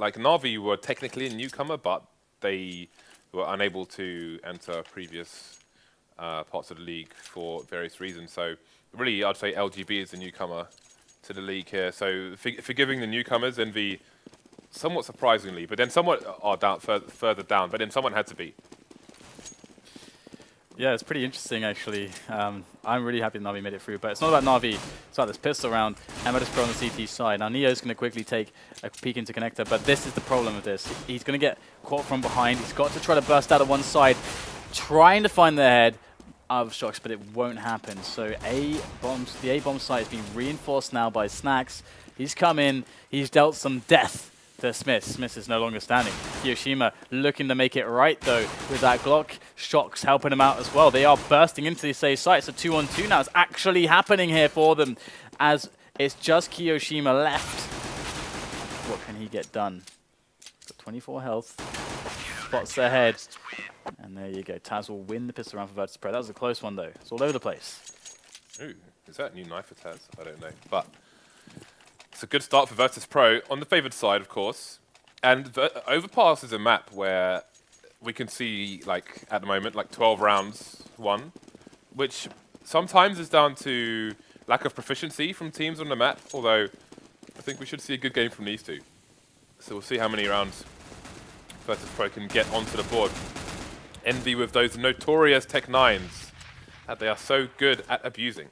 like Na'Vi were technically a newcomer, but they were unable to enter previous parts of the league for various reasons. So really, I'd say LGB is the newcomer to the league here. So forgiving the newcomers, EnVy somewhat surprisingly, but then somewhat are down further down, but then someone had to beat. Yeah, it's pretty interesting, actually. I'm really happy that Na'Vi made it through, but it's not about Na'Vi. It's about this pistol round, and Pro on the CT side. Now, Neo's going to quickly take a peek into connector, but this is the problem with this. He's going to get caught from behind. He's got to try to burst out of one side, trying to find the head of shox, but it won't happen. So the A-bomb site is being reinforced now by snax. He's come in. He's dealt some death to SmithZz. SmithZz is no longer standing. KioShima looking to make it right, though, with that Glock. shox helping him out as well. They are bursting into the safe site. So 2-on-2 now is actually happening here for them, as it's just KioShima left. What can he get done? Got 24 health. Spots ahead. And there you go. Taz will win the pistol round for Virtus Pro. That was a close one, though. It's all over the place. Ooh, is that a new knife for Taz? I don't know. But it's a good start for Virtus Pro on the favoured side, of course. And Overpass is a map where we can see, like, at the moment, like 12 rounds won, which sometimes is down to lack of proficiency from teams on the map, although I think we should see a good game from these two. So we'll see how many rounds Virtus Pro can get onto the board. EnVy with those notorious Tech 9s that they are so good at abusing.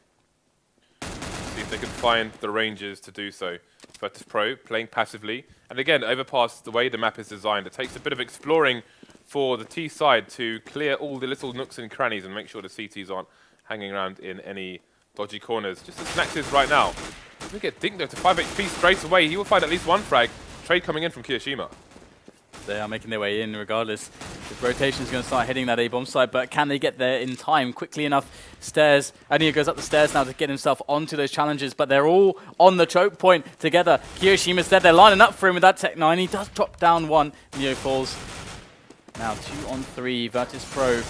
See if they can find the ranges to do so. Virtus Pro playing passively. And again, Overpass, the way the map is designed, it takes a bit of exploring for the T side to clear all the little nooks and crannies and make sure the CTs aren't hanging around in any dodgy corners. Just as snax is right now. If we get Dink though to 5 HP straight away, he will find at least one frag. Trade coming in from KioShima. They are making their way in regardless. The rotation is going to start hitting that A-bomb side, but can they get there in time? Quickly enough, stairs. Neo goes up the stairs now to get himself onto those challenges, but they're all on the choke point together. KioShima's there. They're lining up for him with that Tech 9. He does drop down one. Neo falls. Now 2-on-3. Virtus Pro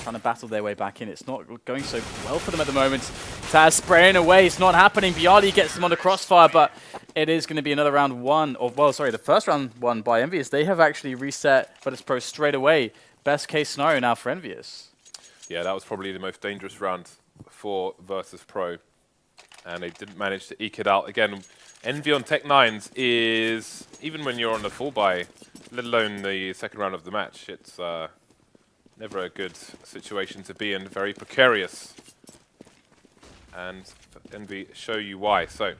trying to battle their way back in. It's not going so well for them at the moment. Taz spraying away. It's not happening. Byali gets them on the crossfire, but it is going to be another round one. Or, well, sorry, the first round won by EnVyUs. They have actually reset Virtus Pro straight away. Best case scenario now for EnVyUs. Yeah, that was probably the most dangerous round for Virtus Pro. And they didn't manage to eke it out. Again, EnVy on Tech 9s is, even when you're on the full buy, let alone the second round of the match, it's never a good situation to be in, very precarious. And EnVy show you why. So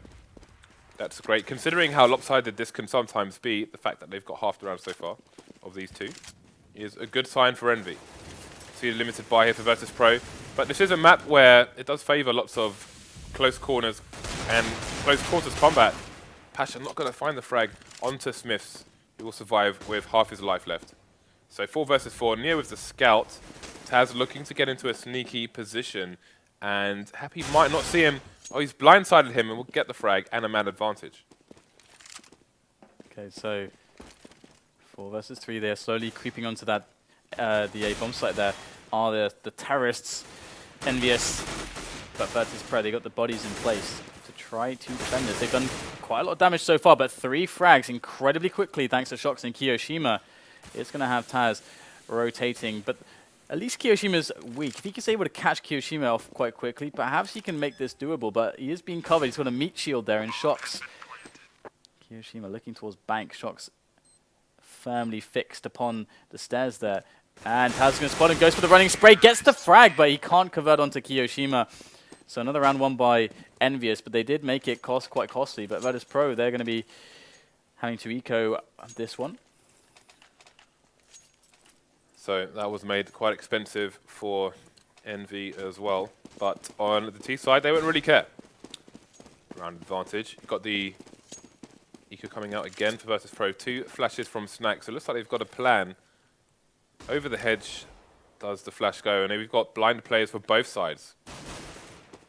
that's great. Considering how lopsided this can sometimes be, the fact that they've got half the round so far of these two is a good sign for EnVy. See a limited buy here for Virtus Pro. But this is a map where it does favour lots of close corners and close quarters combat. Pasha not going to find the frag onto SmithZz, who will survive with half his life left. So 4 versus 4, Neo with the scout. Taz looking to get into a sneaky position, and Happy might not see him. Oh, he's blindsided him and will get the frag and a man advantage. Okay, so 4 versus 3. They're slowly creeping onto that the A-bomb site there. Are the terrorists envious? But Virtus Pro, they got the bodies in place to try to defend this. They've done quite a lot of damage so far, but 3 frags incredibly quickly thanks to shox and KioShima. It's going to have Taz rotating, but at least KioShima's weak. If he is able to catch KioShima off quite quickly, perhaps he can make this doable, but he is being covered. He's got a meat shield there in shox. KioShima looking towards bank. shox firmly fixed upon the stairs there. And Taz is going to spot him, goes for the running spray, gets the frag, but he can't convert onto KioShima. So another round won by EnVyUs, but they did make it quite costly. But Virtus Pro, they're going to be having to eco this one. So that was made quite expensive for EnVy as well. But on the T side, they wouldn't really care. Round advantage. You've got the eco coming out again for Virtus Pro. 2 flashes from snax. So it looks like they've got a plan. Over the hedge does the flash go. And then we've got blind players for both sides.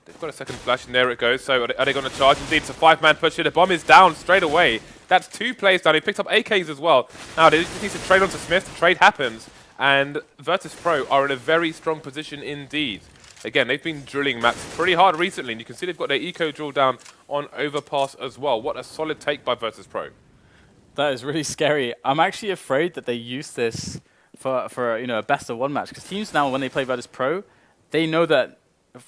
They've got a second flash, and there it goes. So are they going to charge? Indeed, it's a 5-man push here. The bomb is down straight away. That's 2 players down. He picked up AKs as well. Now, they just need to trade onto SmithZz. The trade happens. And Virtus Pro are in a very strong position indeed. Again, they've been drilling maps pretty hard recently, and you can see they've got their eco drill down on Overpass as well. What a solid take by Virtus Pro. That is really scary. I'm actually afraid that they use this for you know, a best of one match, because teams now, when they play Virtus Pro, they know that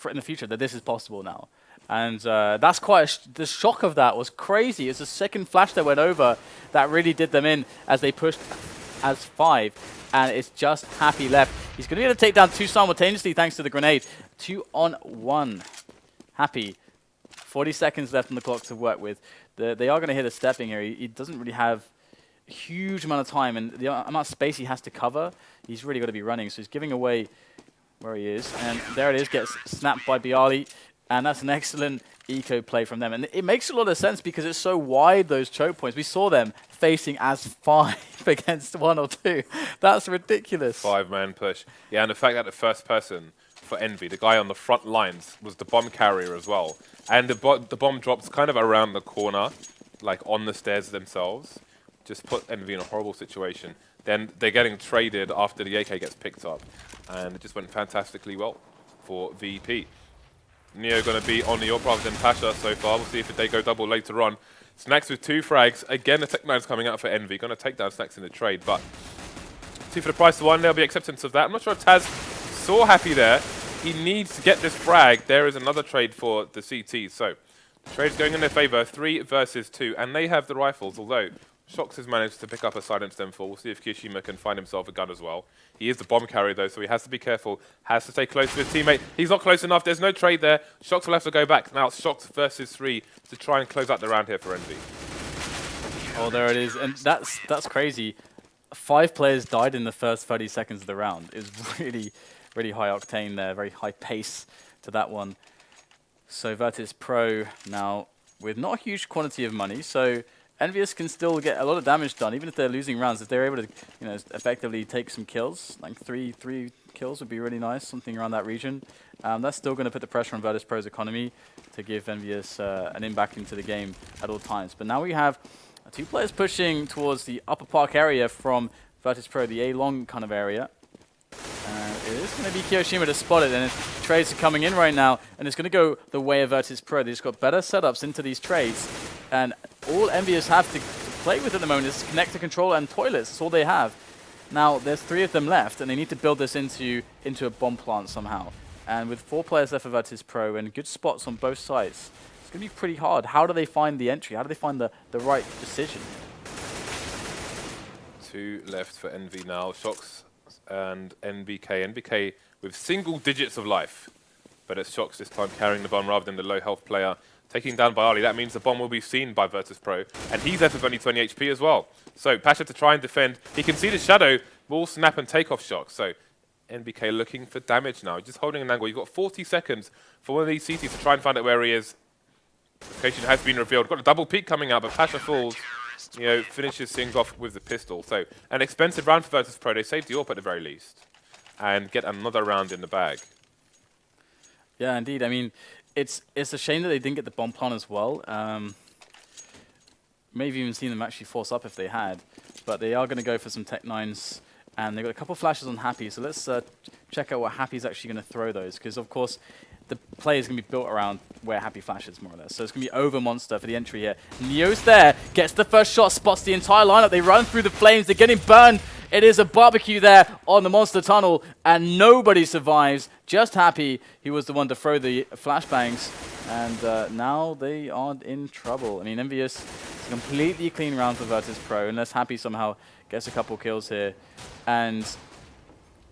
in the future that this is possible now. And that's quite the shock of that was crazy. It's the second flash that went over that really did them in as they pushed as 5, and it's just Happy left. He's going to be able to take down 2 simultaneously thanks to the grenade. 2 on 1. Happy. 40 seconds left on the clock to work with. They are going to hit a stepping here. He doesn't really have a huge amount of time, and the amount of space he has to cover, he's really got to be running. So he's giving away where he is, and there it is, gets snapped by Byali, and that's an excellent eco play from them. And it makes a lot of sense because it's so wide, those choke points. We saw them facing as 5 against 1 or 2. That's ridiculous. 5-man push. Yeah, and the fact that the first person for Envy, the guy on the front lines, was the bomb carrier as well. And the bomb drops kind of around the corner, like on the stairs themselves. Just put Envy in a horrible situation. Then they're getting traded after the AK gets picked up. And it just went fantastically well for VP. Neo going to be on the AWP rather than Pasha so far. We'll see if they go double later on. snax with 2 frags. Again, the Tech 9's coming out for Envy. Going to take down snax in the trade, but 2 for the price of 1. There'll be acceptance of that. I'm not sure if Taz saw Happy there. He needs to get this frag. There is another trade for the CT. So, trade's going in their favor. 3 versus 2, and they have the rifles, although shox has managed to pick up a silenced M4. We'll see if KioShima can find himself a gun as well. He is the bomb carrier, though, so he has to be careful. Has to stay close to his teammate. He's not close enough. There's no trade there. shox will have to go back. Now it's shox versus 3 to try and close out the round here for Envy. Oh, there it is. And that's crazy. 5 players died in the first 30 seconds of the round. It was really, really high octane there. Very high pace to that one. So Virtus Pro now with not a huge quantity of money. So EnVyUs can still get a lot of damage done, even if they're losing rounds. If they're able to, you know, effectively take some kills, like three kills would be really nice, something around that region. That's still going to put the pressure on Virtus Pro's economy to give EnVyUs an in back into the game at all times. But now we have 2 players pushing towards the upper park area from Virtus Pro, the A-long kind of area. It is going to be KioShima to spot it, and trades are coming in right now, and it's going to go the way of Virtus Pro. They've just got better setups into these trades, and all EnVyUs have to play with at the moment is connector control and toilets. That's all they have. Now, there's 3 of them left, and they need to build this into a bomb plant somehow. And with 4 players left for Virtus Pro and good spots on both sides, it's going to be pretty hard. How do they find the entry? How do they find the right decision? 2 left for Envy now. shox and NBK. NBK with single digits of life. But it's shox this time carrying the bomb rather than the low health player. Taking down Byali, that means the bomb will be seen by Virtus Pro. And he's left with only 20 HP as well. So Pasha to try and defend. He can see the shadow, will snap and take off shox. So NBK looking for damage now. Just holding an angle. You've got 40 seconds for one of these CTs to try and find out where he is. Location has been revealed. Got a double peek coming out, but Pasha falls. You know, finishes things off with the pistol. So an expensive round for Virtus Pro. They saved the AWP at the very least. And get another round in the bag. Yeah, indeed. I mean, it's a shame that they didn't get the bomb plant as well. Maybe even seen them actually force up if they had. But they are going to go for some Tech 9s. And they've got a couple of flashes on Happy. So let's check out what Happy's actually going to throw those. Because, of course, the play is going to be built around where Happy flashes, more or less. So it's going to be over Monster for the entry here. Neo's there, gets the first shot, spots the entire lineup. They run through the flames. They're getting burned. It is a barbecue there on the Monster Tunnel, and nobody survives. Just Happy. He was the one to throw the flashbangs, and now they are in trouble. I mean, EnVyUs is a completely clean round for Virtus Pro, unless Happy somehow gets a couple kills here. And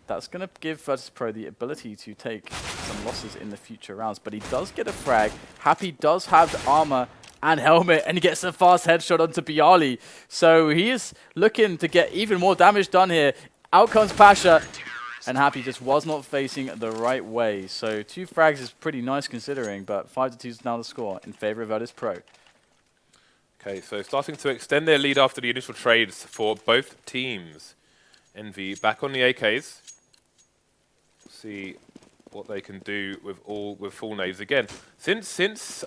that's going to give Virtus Pro the ability to take some losses in the future rounds. But he does get a frag. Happy does have the armor and helmet, and he gets a fast headshot onto Byali. So he is looking to get even more damage done here. Out comes Pasha, and Happy just was not facing the right way. So 2 frags is pretty nice considering, but 5-2 is now the score in favor of Virtus Pro. Okay, so starting to extend their lead after the initial trades for both teams. Envy back on the AKs. See what they can do with full nades again. Since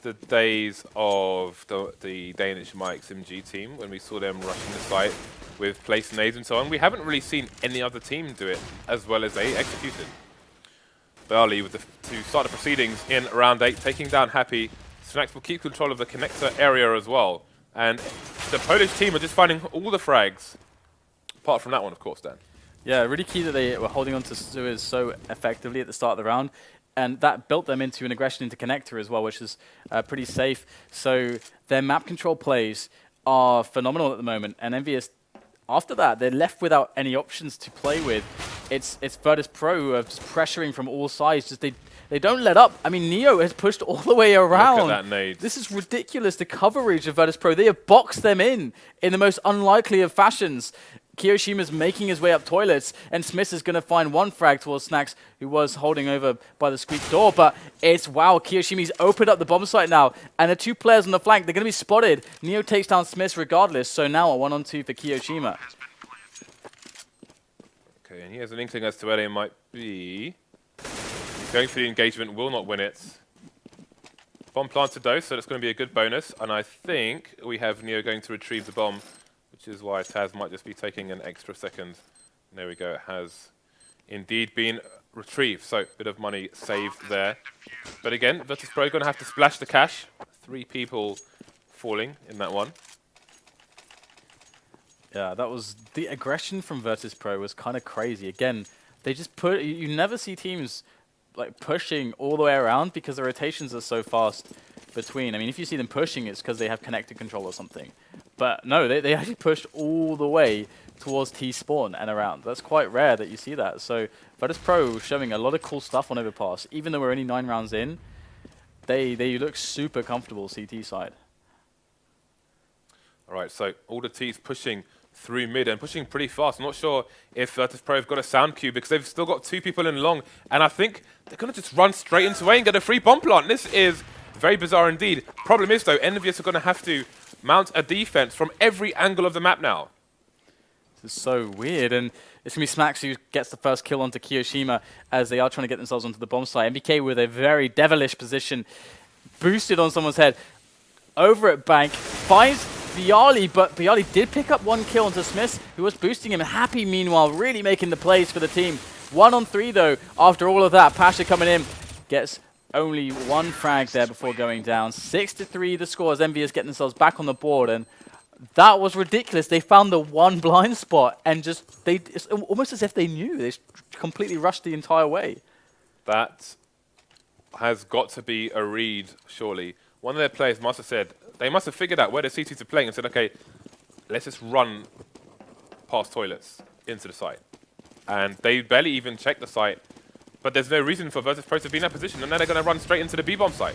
the days of the Danish Mike's MG team, when we saw them rushing the site with place nades and so on, we haven't really seen any other team do it as well as they executed. Byali with to start the proceedings in round 8, taking down Happy. snax will keep control of the connector area as well, And the Polish team are just finding all the frags. Apart from that one, of course, Dan. Yeah, really key that they were holding on to SmithZz so effectively at the start of the round. And that built them into an aggression into connector as well, which is pretty safe. So their map control plays are phenomenal at the moment. And EnVyUs, after that, they're left without any options to play with. It's Virtus.pro who are just pressuring from all sides. Just they don't let up. I mean, Neo has pushed all the way around. Look at that nade. This is ridiculous, the coverage of Virtus.pro. They have boxed them in the most unlikely of fashions. KioShima's making his way up toilets, and SmithZz is going to find one frag towards snax, who was holding over by the squeak door. But it's, wow, KioShima's opened up the bomb site now, and the 2 players on the flank, they're going to be spotted. Neo takes down SmithZz regardless, so now a 1-on-2 for KioShima. Okay, and he has an inkling as to where they might be. He's going for the engagement, will not win it. Bomb planted though, so that's going to be a good bonus. And I think we have Neo going to retrieve the bomb, which is why Taz might just be taking an extra second. And there we go, it has indeed been retrieved. So, bit of money saved there. But again, Virtus.pro going to have to splash the cash. 3 people falling in that one. Yeah, that was the aggression from Virtus.pro was kind of crazy. Again, they just put, you never see teams like pushing all the way around because the rotations are so fast between. I mean, if you see them pushing, it's because they have connected control or something. But no, they actually pushed all the way towards T-spawn and around. That's quite rare that you see that. So Virtus.pro showing a lot of cool stuff on overpass. Even though we're only 9 rounds in, they look super comfortable CT side. All right, so all the T's pushing through mid and pushing pretty fast. I'm not sure if Virtus.pro have got a sound cue because they've still got 2 people in long. And I think they're going to just run straight into A and get a free bomb plant. This is very bizarre indeed. Problem is, though, EnVyUs are going to have to mount a defense from every angle of the map now. This is so weird. And it's going to be snax who gets the first kill onto KioShima as they are trying to get themselves onto the bomb site. MBK with a very devilish position, boosted on someone's head. Over at Bank, finds Byali, but Byali did pick up 1 kill onto SmithZz, who was boosting him. Happy, meanwhile, really making the plays for the team. 1-on-3, though, after all of that. Pasha coming in, gets only 1 frag there before going down. 6-3 the score as EnVyUs getting themselves back on the board, and that was ridiculous. They found the 1 blind spot, and just, it's almost as if they knew. They completely rushed the entire way. That has got to be a read, surely. One of their players must have said, they must have figured out where the CTs are playing and said, okay, let's just run past toilets into the site. And they barely even checked the site, but there's no reason for Virtus.pro to be in that position, and now they're going to run straight into the B-bomb site.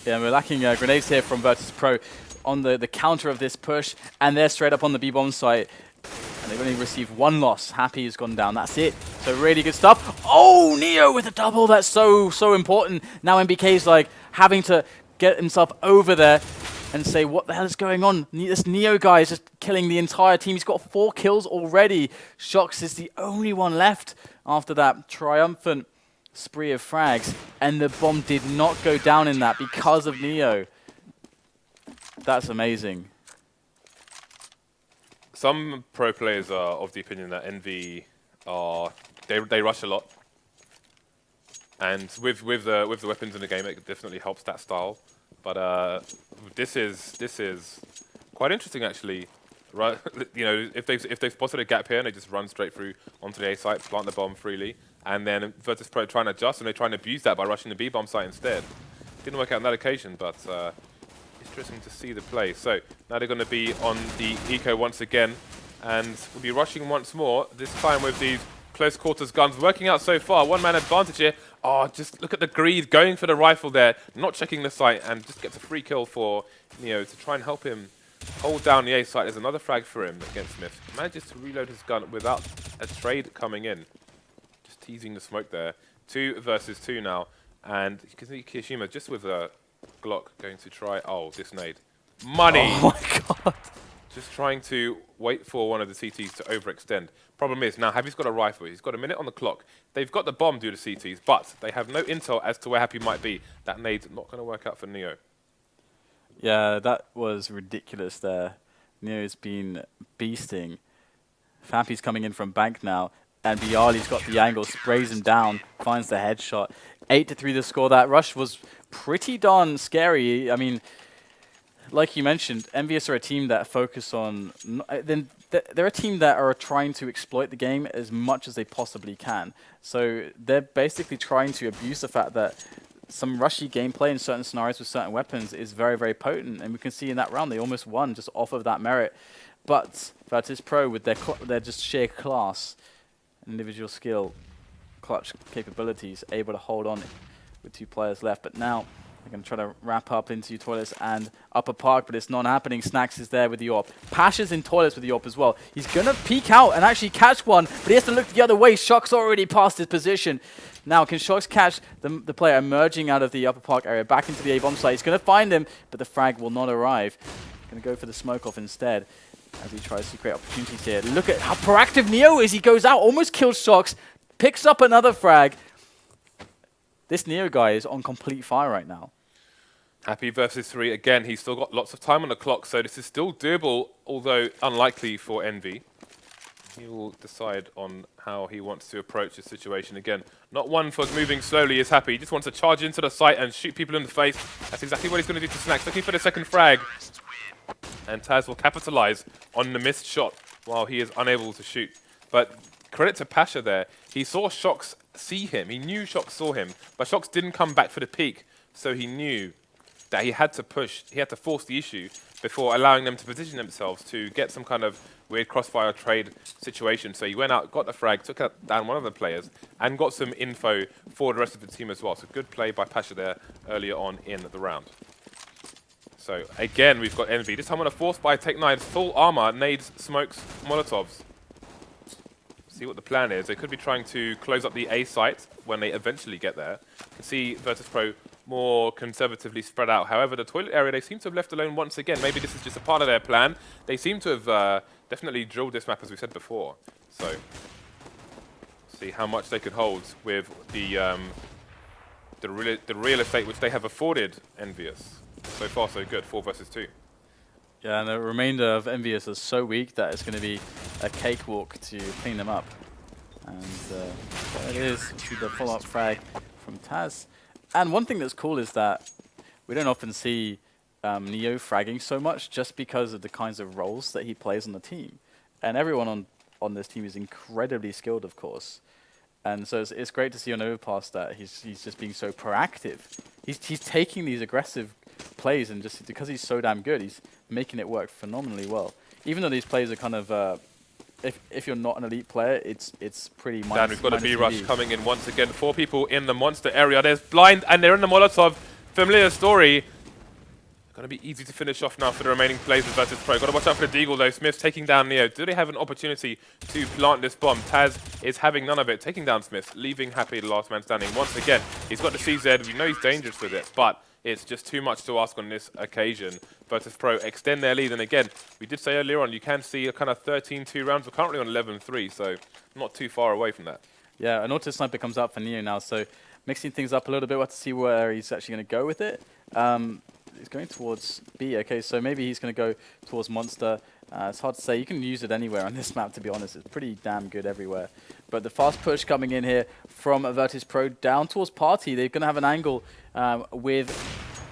Yeah, we're lacking grenades here from Virtus.pro on the counter of this push, and they're straight up on the B-bomb site. And they've only received 1 loss. Happy has gone down. That's it. So really good stuff. Oh, Neo with a double. That's so important. Now MBK's like having to get himself over there and say, what the hell is going on? This Neo guy is just killing the entire team. He's got 4 kills already. shox is the only one left after that triumphant spree of frags. And the bomb did not go down in that because of Neo. That's amazing. Some pro players are of the opinion that they rush a lot, and with the weapons in the game, it definitely helps that style. But this is quite interesting actually. Right, you know, if they've spotted a gap here and they just run straight through onto the A site, plant the bomb freely, and then Virtus.pro trying to adjust and they try and abuse that by rushing the B bomb site instead. Didn't work out on that occasion, but. Interesting to see the play. So now they're going to be on the eco once again, and we'll be rushing once more. This time with these close quarters guns working out so far. 1-man advantage here. Oh, just look at the greed going for the rifle there, not checking the site, and just gets a free kill for Neo to try and help him hold down the A site. There's another frag for him against SmithZz. Manages to reload his gun without a trade coming in. Just teasing the smoke there. 2 versus 2 now, and you can see KioShima just with a Glock going to try. Oh, this nade. Money! Oh my god. Just trying to wait for one of the CTs to overextend. Problem is, now Happy's got a rifle. He's got a minute on the clock. They've got the bomb due to CTs, but they have no intel as to where Happy might be. That nade's not going to work out for Neo. Yeah, that was ridiculous there. Neo's been beasting. Happy's coming in from Bank now, and Byali's got the angle, sprays him down, finds the headshot. 8-3 the score. That rush was pretty darn scary. I mean, like you mentioned, EnVyUs are a team that focus on. They're a team that are trying to exploit the game as much as they possibly can. So they're basically trying to abuse the fact that some rushy gameplay in certain scenarios with certain weapons is very, very potent, and we can see in that round they almost won just off of that merit. But Virtus.pro, with their just sheer class, individual skill, clutch capabilities, able to hold on with 2 players left. But now they're going to try to wrap up into toilets and upper park, but it's not happening. snax is there with the AWP. Pasha's in toilets with the AWP as well. He's going to peek out and actually catch one, but he has to look the other way. shox already passed his position. Now, can shox catch the player emerging out of the upper park area back into the A-bomb site? He's going to find him, but the frag will not arrive. Going to go for the smoke off instead as he tries to create opportunities here. Look at how proactive Neo is. He goes out, almost kills shox, picks up another frag. This Neo guy is on complete fire right now. Happy versus 3. Again, he's still got lots of time on the clock, so this is still doable, although unlikely for Envy. He will decide on how he wants to approach this situation. Again, not one for moving slowly is Happy. He just wants to charge into the site and shoot people in the face. That's exactly what he's going to do to snax. Looking for the second frag. And Taz will capitalize on the missed shot while he is unable to shoot. But credit to Pasha there. He saw shox see him. He knew shox saw him, but shox didn't come back for the peek. So he knew that he had to push, he had to force the issue before allowing them to position themselves to get some kind of weird crossfire trade situation. So he went out, got the frag, took down one of the players, and got some info for the rest of the team as well. So good play by Pasha there earlier on in the round. So again, we've got Envy. This time on a force by Tech9's full armor, nades, smokes, molotovs. See what the plan is. They could be trying to close up the A site when they eventually get there. You can see Virtus.pro more conservatively spread out. However, the toilet area they seem to have left alone once again. Maybe this is just a part of their plan. They seem to have definitely drilled this map as we said before. So see how much they could hold with the real estate which they have afforded EnVyUs. So far, so good. 4 versus 2. Yeah, and the remainder of EnVyUs is so weak that it's going to be a cakewalk to clean them up. And there it is. We see the follow-up frag from Taz. And one thing that's cool is that we don't often see Neo fragging so much just because of the kinds of roles that he plays on the team. And everyone on this team is incredibly skilled, of course. And so it's great to see on Overpass that he's just being so proactive. He's taking these aggressive plays, and just because he's so damn good, he's making it work phenomenally well. Even though these plays are kind of, if you're not an elite player, it's pretty minus. Dan, we've got a B-rush coming in once again. 4 people in the monster area. There's blind, and they're in the Molotov. Familiar story. Going to be easy to finish off now for the remaining players of Virtus.pro. Got to watch out for the Deagle though. Smith taking down Neo. Do they have an opportunity to plant this bomb? Taz is having none of it. Taking down Smith, leaving Happy the last man standing. Once again, he's got the CZ. We know he's dangerous with it, but it's just too much to ask on this occasion. Virtus.pro extend their lead, and again, we did say earlier on, you can see a kind of 13-2 rounds. We're currently on 11-3, so not too far away from that. Yeah, an auto sniper comes out for Neo now, so mixing things up a little bit. We'll have to see where he's actually going to go with it. He's going towards B. Okay, so maybe he's going to go towards Monster. It's hard to say. You can use it anywhere on this map, to be honest. It's pretty damn good everywhere. But the fast push coming in here from Virtus.pro down towards Party. They're going to have an angle with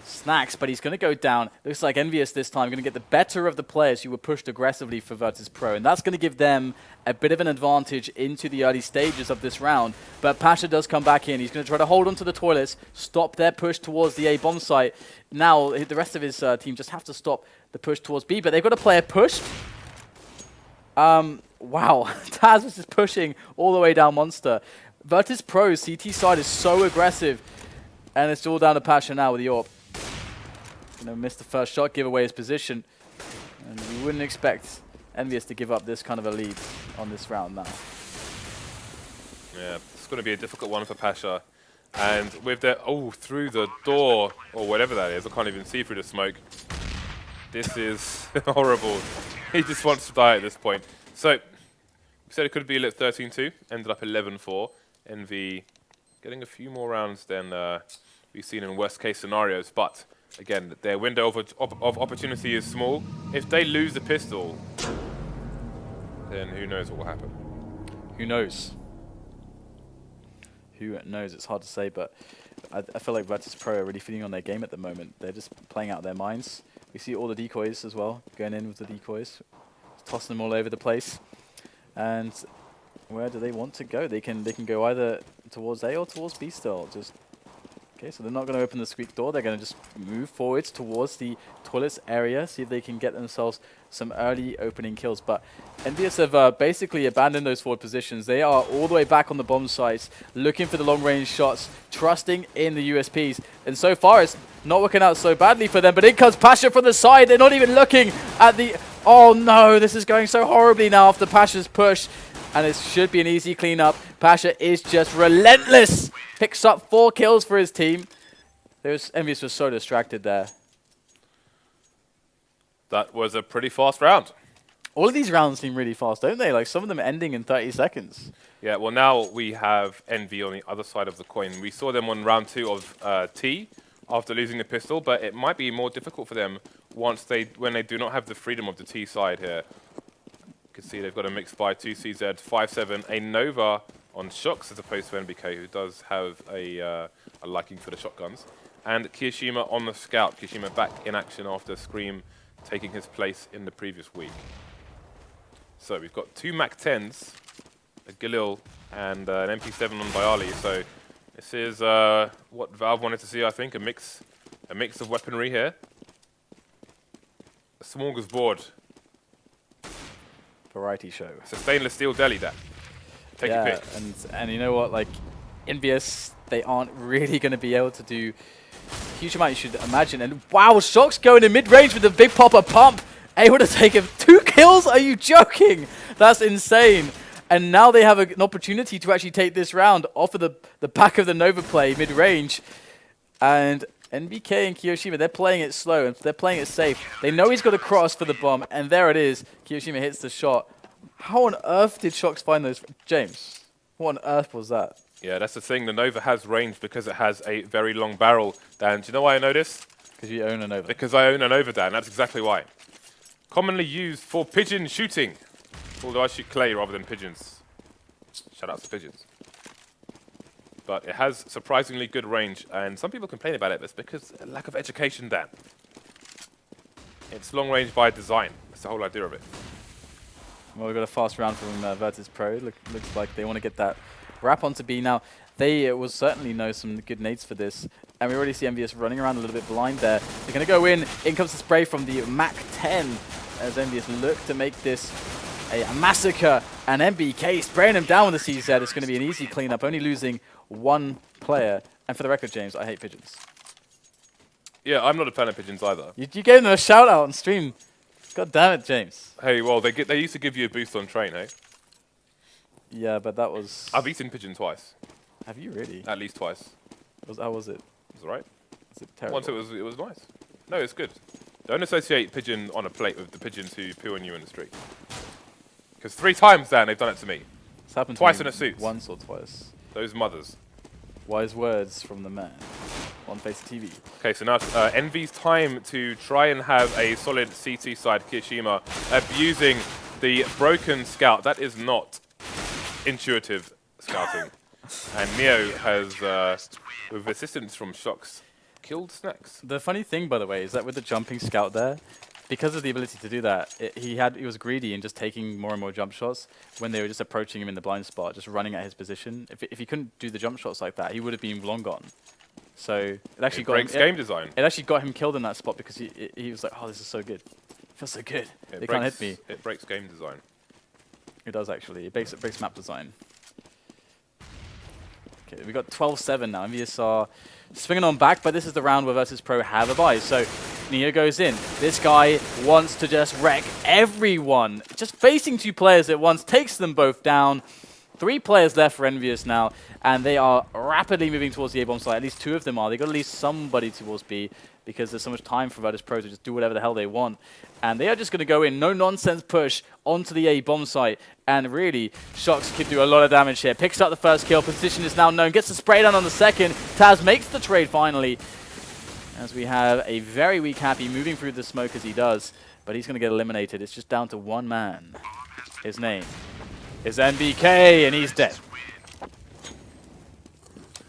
snax, but he's going to go down. Looks like EnVyUs this time going to get the better of the players who were pushed aggressively for Virtus.pro, and that's going to give them a bit of an advantage into the early stages of this round. But Pasha does come back in. He's going to try to hold onto the toilets, stop their push towards the A bomb site. Now the rest of his team just have to stop the push towards B, but they've got a player pushed. Wow, Taz was just pushing all the way down Monster. Virtus.pro's CT side is so aggressive, and it's all down to Pasha now with the AWP. Gonna miss the first shot, give away his position, and you wouldn't expect EnVyUs to give up this kind of a lead on this round now. Yeah, it's going to be a difficult one for Pasha. And with their, through the door, or whatever that is, I can't even see through the smoke. This is horrible. He just wants to die at this point. So, we said it could be lit 13-2, ended up 11-4. Envy getting a few more rounds than we've seen in worst case scenarios, but again, their window of opportunity is small. If they lose the pistol, then who knows what will happen. Who knows? Who knows? It's hard to say, but I feel like Virtus.pro are really feeding on their game at the moment. They're just playing out their minds. We see all the decoys as well, going in with the decoys. Tossing them all over the place. And where do they want to go? They can go either towards A or towards B still. Okay, so they're not going to open the squeak door. They're going to just move forwards towards the toilets area, see if they can get themselves some early opening kills. But EnVyUs have basically abandoned those forward positions. They are all the way back on the bomb sites, looking for the long-range shots, trusting in the USPs. And so far, it's not working out so badly for them. But in comes Pasha from the side. They're not even looking at the... Oh no, this is going so horribly now after Pasha's push. And it should be an easy cleanup. Pasha is just relentless. Picks up 4 kills for his team. EnVyUs was so distracted there. That was a pretty fast round. All of these rounds seem really fast, don't they? Like some of them ending in 30 seconds. Yeah, well now we have Envy on the other side of the coin. We saw them on round 2 of T after losing the pistol, but it might be more difficult for them when they do not have the freedom of the T side here. You can see they've got a mix by 2CZ, 5-7, a Nova on shox as opposed to NBK, who does have a liking for the shotguns. And KioShima on the scout. KioShima back in action after Scream taking his place in the previous week. So we've got 2 Mac-10s, a Galil, and an MP7 on Byali. So this is what Valve wanted to see, I think, a mix of weaponry here. A smorgasbord. Variety show. It's a stainless steel deli, that. Take your pick. And you know what, like EnVyUs, they aren't really going to be able to do a huge amount, you should imagine. And wow, shox going in mid-range with a big popper pump, able to take him 2 kills. Are you joking? That's insane. And now they have an opportunity to actually take this round off of the back of the Nova play mid-range. And NBK and KioShima, they're playing it slow and they're playing it safe. They know he's got a cross for the bomb, and there it is. KioShima hits the shot. How on earth did shox find those? James, what on earth was that? Yeah, that's the thing. The Nova has range because it has a very long barrel. Dan, do you know why I know this? Because you own a Nova. Because I own a Nova, Dan. That's exactly why. Commonly used for pigeon shooting. Although I shoot clay rather than pigeons. Shout out to pigeons. But it has surprisingly good range, and some people complain about it, but it's because of lack of education, Dan. It's long range by design. That's the whole idea of it. Well, we've got a fast round from Virtus Pro. Looks like they want to get that wrap onto B. Now, they will certainly know some good nades for this, and we already see EnVyUs running around a little bit blind there. They're going to go in. In comes the spray from the Mac-10 as EnVyUs look to make this a massacre, and NBK spraying him down with the CZ. It's going to be an easy cleanup, only losing 1 player. And for the record, James, I hate pigeons. Yeah, I'm not a fan of pigeons either. You gave them a shout out on stream. God damn it, James. Hey, well, they used to give you a boost on train, eh? Yeah, but that was... I've eaten pigeon twice. Have you really? At least twice. How was it? It was alright. Was it terrible? Once it was nice. No, it's good. Don't associate pigeon on a plate with the pigeons who poo on you in the street. Because 3 times, Dan, they've done it to me. It's happened Twice to me in a suit. Once or twice. Those mothers. Wise words from the man on FACEIT TV. Okay, so now Envy's time to try and have a solid CT side. KioShima abusing the broken scout. That is not intuitive scouting. And Neo has, with assistance from shox, killed snax. The funny thing, by the way, is that with the jumping scout there, because of the ability to do that, he was greedy in just taking more and more jump shots when they were just approaching him in the blind spot, just running at his position. If he couldn't do the jump shots like that, he would have been long gone. So it actually game design. It actually got him killed in that spot because he was like, oh, this is so good. It feels so good. They can't hit me. It breaks game design. It does actually. It breaks map design. Okay, we got 12-7 now. EnVyUs are swinging on back, but this is the round where Virtus Pro have a buy. So Neo goes in. This guy wants to just wreck everyone. Just facing 2 players at once, takes them both down. 3 players left for EnVyUs now, and they are rapidly moving towards the A-bomb site. At least 2 of them are. They got at least somebody towards B because there's so much time for Virtus Pro to just do whatever the hell they want. And they are just going to go in, no-nonsense push onto the A-bomb site. And really, shox could do a lot of damage here. Picks up the first kill. Position is now known. Gets the spray down on the second. Taz makes the trade finally. As we have a very weak Happy moving through the smoke as he does. But he's going to get eliminated. It's just down to 1 man. His name is NBK, and he's dead.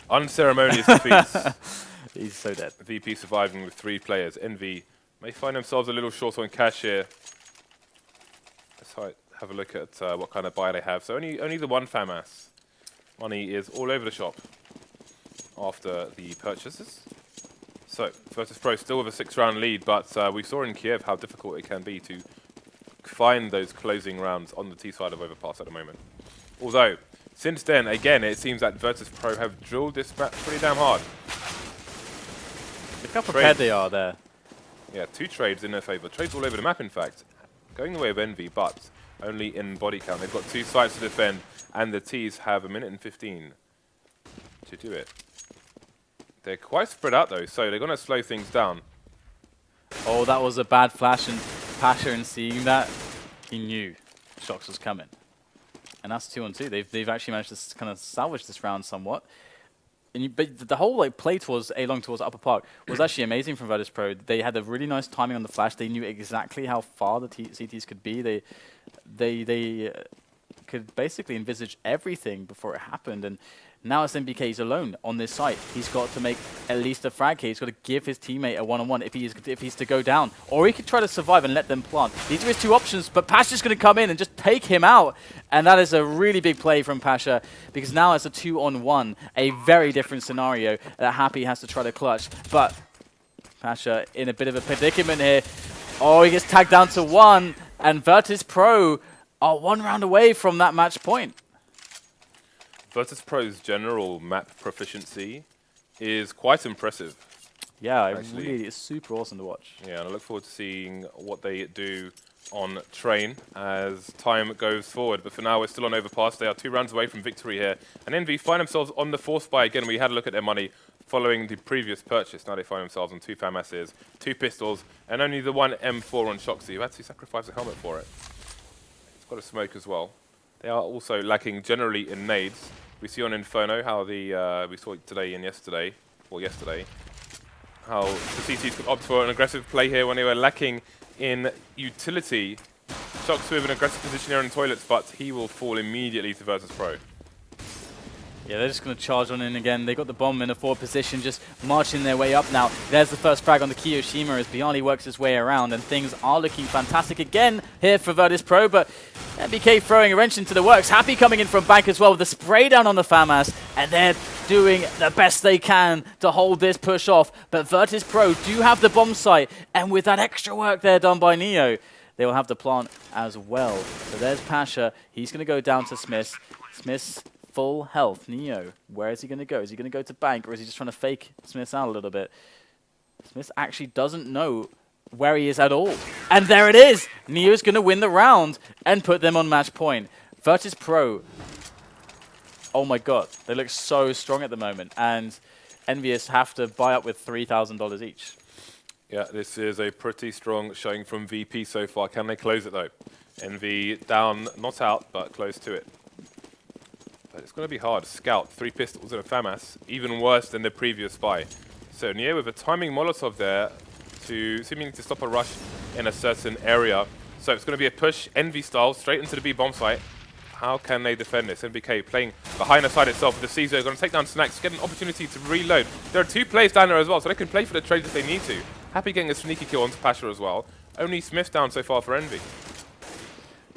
Unceremonious defeats. He's so dead. VP surviving with 3 players. Envy May find themselves a little short on cash here. Let's have a look at what kind of buy they have. So only the one FAMAS. Money is all over the shop after the purchases. So Virtus.pro still with a 6-round lead, but we saw in Kiev how difficult it can be to find those closing rounds on the T side of Overpass at the moment. Although, since then, again, it seems that Virtus.pro have drilled this map pretty damn hard. Look how prepared they are there. Yeah, 2 trades in their favor. Trades all over the map, in fact. Going the way of Envy, but only in body count. They've got 2 sites to defend, and the Ts have 1 minute and 15 to do it. They're quite spread out, though, so they're going to slow things down. Oh, that was a bad flash, and Pasha, in seeing that, he knew shox was coming. And that's 2-on-2. They've actually managed to kind of salvage this round somewhat. And but the whole play towards A-long towards Upper Park was actually amazing from Virtus.pro. They had a really nice timing on the flash. They knew exactly how far the CTs could be. They could basically envisage everything before it happened. And now it's NBK. He's alone on this site. He's got to make at least a frag here. He's got to give his teammate a one-on-one if he's to go down. Or he could try to survive and let them plant. These are his 2 options, but Pasha's going to come in and just take him out. And that is a really big play from Pasha, because now it's a 2-on-1, a very different scenario that Happy has to try to clutch. But Pasha in a bit of a predicament here. Oh, he gets tagged down to 1, and Virtus.pro are 1 round away from that match point. Virtus.pro's general map proficiency is quite impressive. Yeah, it really is super awesome to watch. Yeah, and I look forward to seeing what they do on Train as time goes forward. But for now, we're still on Overpass. They are 2 rounds away from victory here. And Envy find themselves on the 4th buy. Again, we had a look at their money following the previous purchase. Now they find themselves on 2 FAMASs, 2 pistols, and only the 1 M4 on shox. You had to sacrifice a helmet for it. It's got a smoke as well. They are also lacking generally in nades. We see on Inferno how we saw it today and yesterday, how the CTs could opt for an aggressive play here when they were lacking in utility. shox with an aggressive position here in toilets, but he will fall immediately to Virtus.pro. Yeah, they're just going to charge on in again. They got the bomb in a forward position, just marching their way up now. There's the first frag on the KioShima as Byali works his way around, and things are looking fantastic again here for Virtus.pro, but NBK throwing a wrench into the works. Happy coming in from bank as well with the spray down on the FAMAS, and they're doing the best they can to hold this push off. But Virtus.pro do have the bomb site, and with that extra work there done by Neo, they will have the plant as well. So there's Pasha. He's going to go down to SmithZz. SmithZz full health. Neo, where is he going to go? Is he going to go to bank, or is he just trying to fake SmithZz out a little bit? SmithZz actually doesn't know where he is at all. And there it is! Neo's going to win the round and put them on match point. Virtus.pro, oh my god, they look so strong at the moment. And EnVyUs have to buy up with $3,000 each. Yeah, this is a pretty strong showing from VP so far. Can they close it though? Envy down, not out, but close to it. But it's going to be hard. Scout, 3 pistols and a FAMAS, even worse than the previous buy. So Neo with a timing Molotov there, seeming to stop a rush in a certain area. So it's going to be a push, Envy style, straight into the B bomb site. How can they defend this? NBK playing behind the side itself with the SmithZz, going to take down snax, get an opportunity to reload. There are 2 players down there as well, so they can play for the trades if they need to. Happy getting a sneaky kill onto Pasha as well. Only SmithZz down so far for Envy.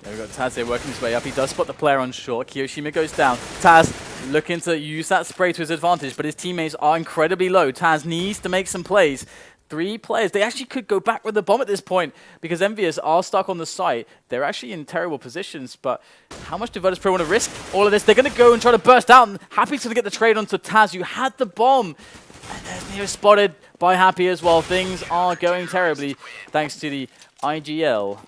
Yeah, we've got Taz here working his way up. He does spot the player on short. KioShima goes down. Taz looking to use that spray to his advantage, but his teammates are incredibly low. Taz needs to make some plays. 3 players. They actually could go back with the bomb at this point because EnVyUs are stuck on the site. They're actually in terrible positions, but how much do Virtus.pro want to risk all of this? They're going to go and try to burst out, and Happy to get the trade onto Taz, who had the bomb. And there's Neo spotted by Happy as well. Things are going terribly thanks to the IGL.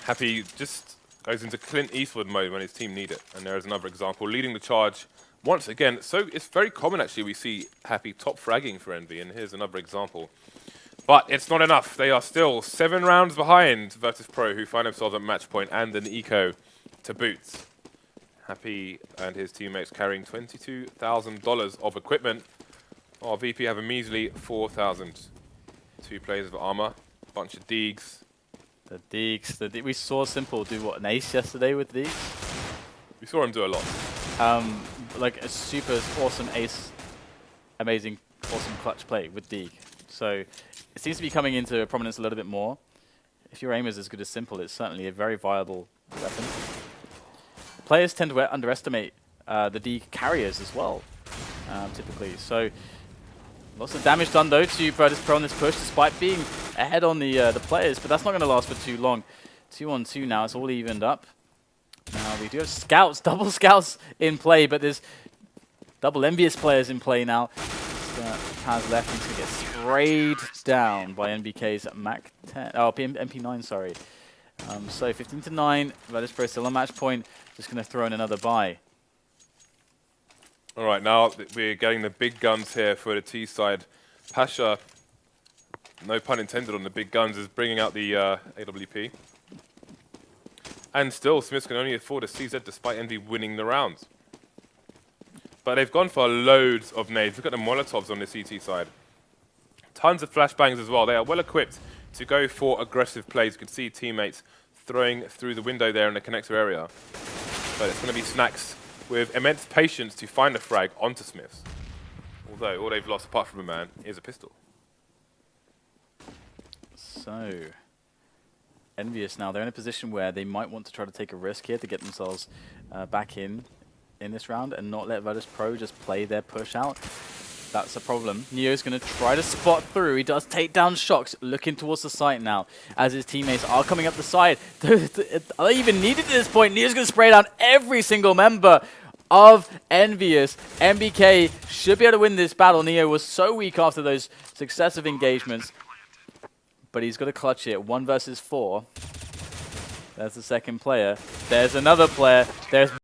Happy just goes into Clint Eastwood mode when his team need it. And there is another example, leading the charge once again. So it's very common, actually, we see Happy top fragging for Envy, and here's another example. But it's not enough. They are still 7 rounds behind Virtus.pro, who find themselves at match point and an eco to boot. Happy and his teammates carrying $22,000 of equipment. Our VP have a measly 4,000. 2 players of armor, bunch of Deegs. The Deegs. We saw Simple do, what, an ace yesterday with Deegs? We saw him do a lot. Like a super awesome ace. Amazing awesome clutch play with Deeg. So it seems to be coming into prominence a little bit more. If your aim is as good as Simple, it's certainly a very viable weapon. Players tend to underestimate the Deeg carriers as well, typically. So lots of damage done though to Virtus Pro on this push, despite being ahead on the players, but that's not going to last for too long. 2-on-2 now, it's all evened up. Now we do have scouts, double scouts in play, but there's double EnVyUs players in play now. Has left, he's going to get sprayed down by NBK's Mac 10, oh, MP9, sorry. So 15-9, Virtus Pro still on match point, just going to throw in another buy. All right, now we're getting the big guns here for the T side. Pasha, no pun intended on the big guns, is bringing out the AWP. And still, SmithZz can only afford a CZ despite EnVy winning the rounds. But they've gone for loads of nades. Look at the Molotovs on the CT side. Tons of flashbangs as well. They are well equipped to go for aggressive plays. You can see teammates throwing through the window there in the connector area. But it's going to be snax with immense patience to find a frag onto SmithZz. Although all they've lost, apart from a man, is a pistol. So, EnVyUs now, they're in a position where they might want to try to take a risk here to get themselves back in this round and not let Virtus Pro just play their push out. That's a problem. Neo's going to try to spot through. He does take down shox, looking towards the site now as his teammates are coming up the side. Are they even needed at this point? Neo's going to spray down every single member of EnVyUs. MBK should be able to win this battle. Neo was so weak after those successive engagements, but he's got to clutch it. 1 versus 4. There's the second player. There's another player. There's